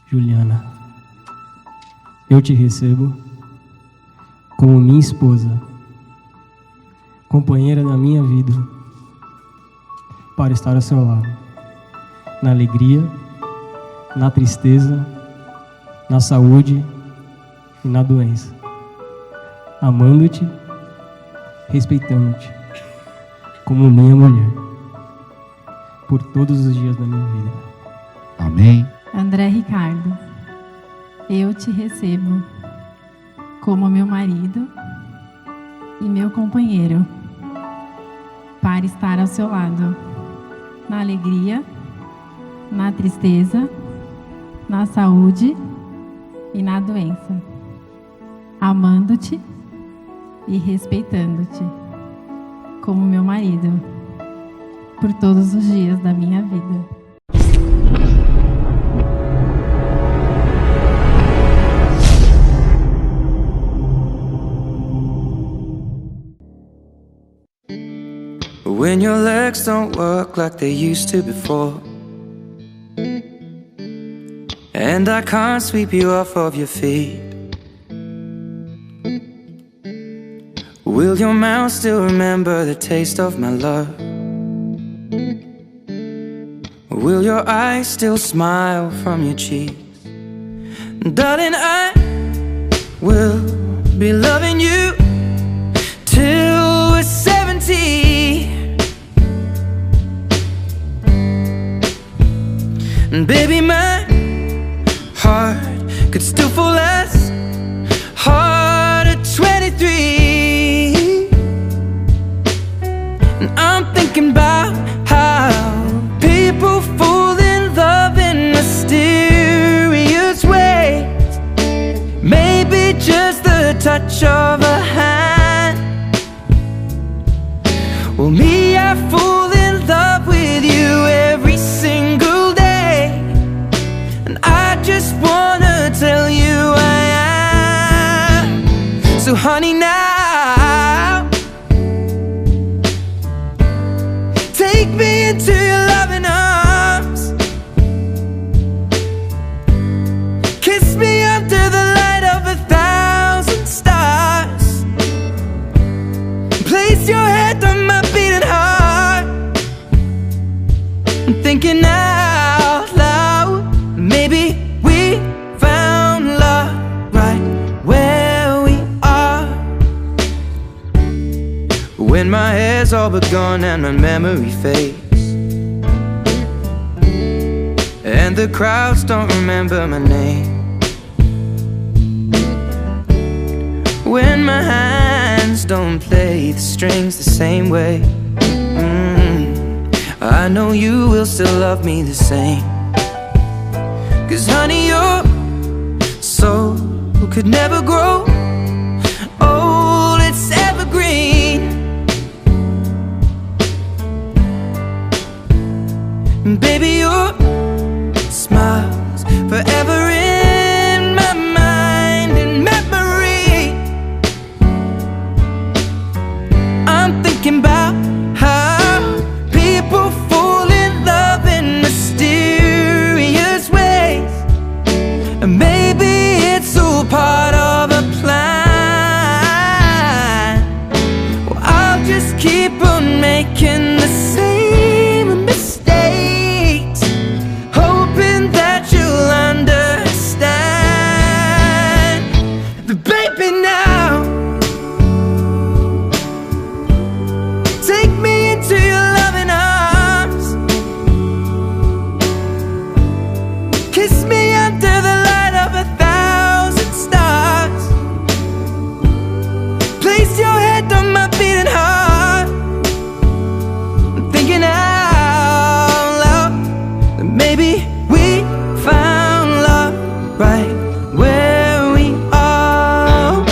Juliana, eu te recebo como minha esposa, companheira da minha vida, para estar ao seu lado, na alegria, na tristeza, na saúde e na doença, amando-te, respeitando-te, como minha mulher, por todos os dias da minha vida. Amém. André Ricardo, eu te recebo como meu marido e meu companheiro, para estar ao seu lado, na alegria, na tristeza, na saúde e na doença, amando-te e respeitando-te, como meu marido, por todos os dias da minha vida. When your legs don't work like they used to before, and I can't sweep you off of your feet, will your mouth still remember the taste of my love? Will your eyes still smile from your cheeks? Darling, I will be loving you till we're 70. And baby, my heart could still fall as hard at 23. And I'm thinking about how people fall in love in mysterious ways. Maybe just the touch of a hand. Well, me, I fall in love with you every single day. And I just wanna tell you I am. So honey, now take me into your loving arms. Kiss me under the light of 1,000 stars. Place your head on my beating heart. I'm thinking out loud, maybe we found love right where we are. When my hair's all but gone and my memory fades, and the crowds don't remember my name, when my hands don't play the strings the same way, I know you will still love me the same. 'Cause honey, your soul could never grow old, it's evergreen. And baby, your smile's forever in my mind and memory. I'm thinking about how people fall in love in mysterious ways. And maybe it's all part of a plan. Well, I'll just keep on making the same mistakes, hoping that you'll understand. But baby, now take me into your loving arms. Kiss me under the light of 1,000 stars. Place your head on my beating heart. I'm thinking out loud that maybe we found love right where we are.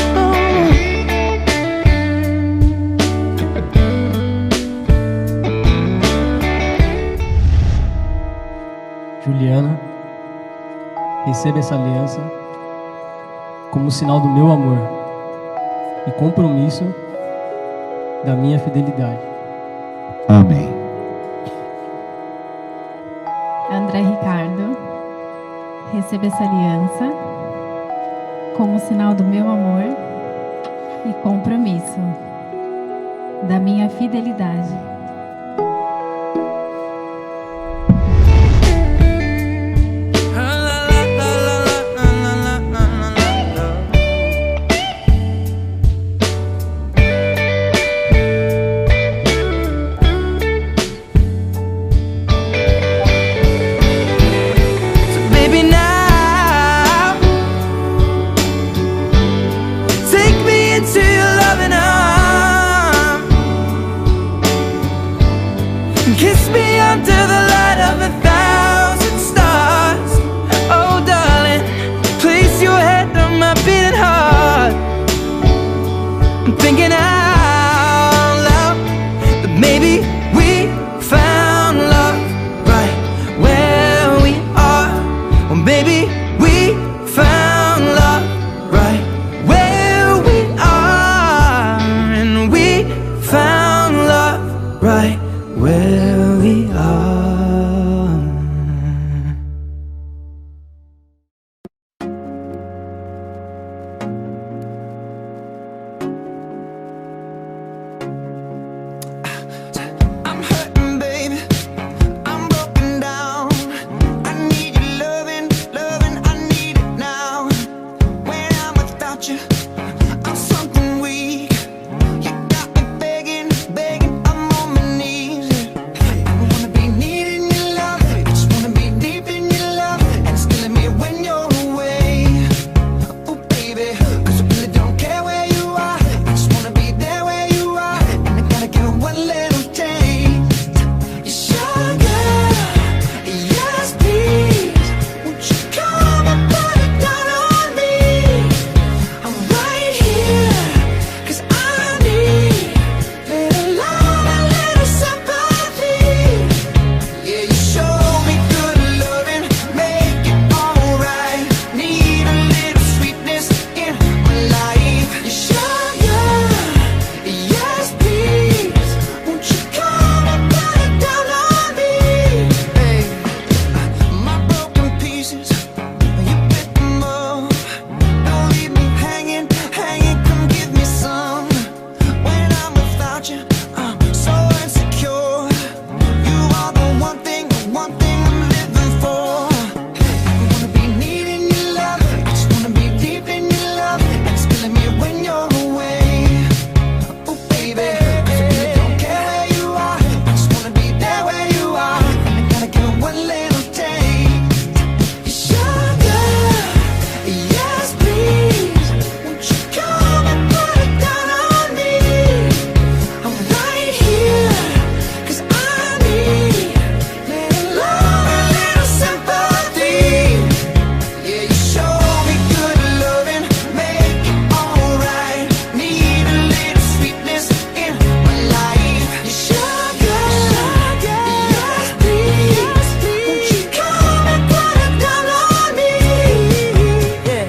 Juliana, receba essa aliança como sinal do meu amor e compromisso da minha fidelidade. Amém. André Ricardo, receba Receba essa aliança como sinal do meu amor e compromisso, da minha fidelidade. Kiss me under the light of 1,000 stars. Oh darling, place your head on my beating heart. I'm thinking out loud that maybe we found love right where we are. Or maybe we found love right where we are. And we found love right where we are. I'm hurting, baby. I'm broken down. I need your loving, loving. I need it now. When I'm without you, I'm something weak. You got me begging, begging. I'm on my knees. I wanna be needing your love. I just wanna be deep in your love. And it's killing me when you're away. Oh baby, 'cause I really don't care where you are. I just wanna be there where you are. And I gotta get one little taste. Your sugar, yes please. Won't you come and put it down on me? I'm right here, 'cause I need little love and little sympathy. Yeah, you show me good loving, make it alright. Need a little sweetness in my life. Your sugar, yes please. Won't you come and put it down on me? Hey, my broken pieces, you pick them up. Don't leave me hanging, hanging. Come give me some. When I'm without you, I'm so insecure. You are the one thing I'm living for. I wanna be needing your love. I just wanna be deep in your love. And it's killing me when you're away. Oh baby, 'cause I really don't care where you are. I just wanna be there where you are. And I gotta get one little taste. Your sugar, yes please. Won't you come and put it down on me? I'm right here, 'cause I need little love and little sympathy. Yeah, you show me good loving, make it alright. Need a little sweetness in my life. Your sugar, yes please. Won't you come and put it down on me? Yeah,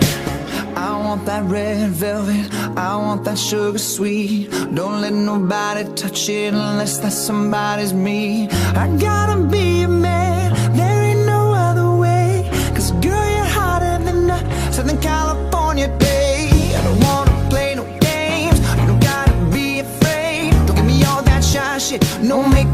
I want that red velvet, I want that sugar sweet. Don't let nobody touch it unless that somebody's me. I gotta be a man, there ain't no other way. 'Cause girl, you're hotter than a Southern California day. I don't wanna play no games, you don't gotta be afraid. Don't give me all that shy shit, no make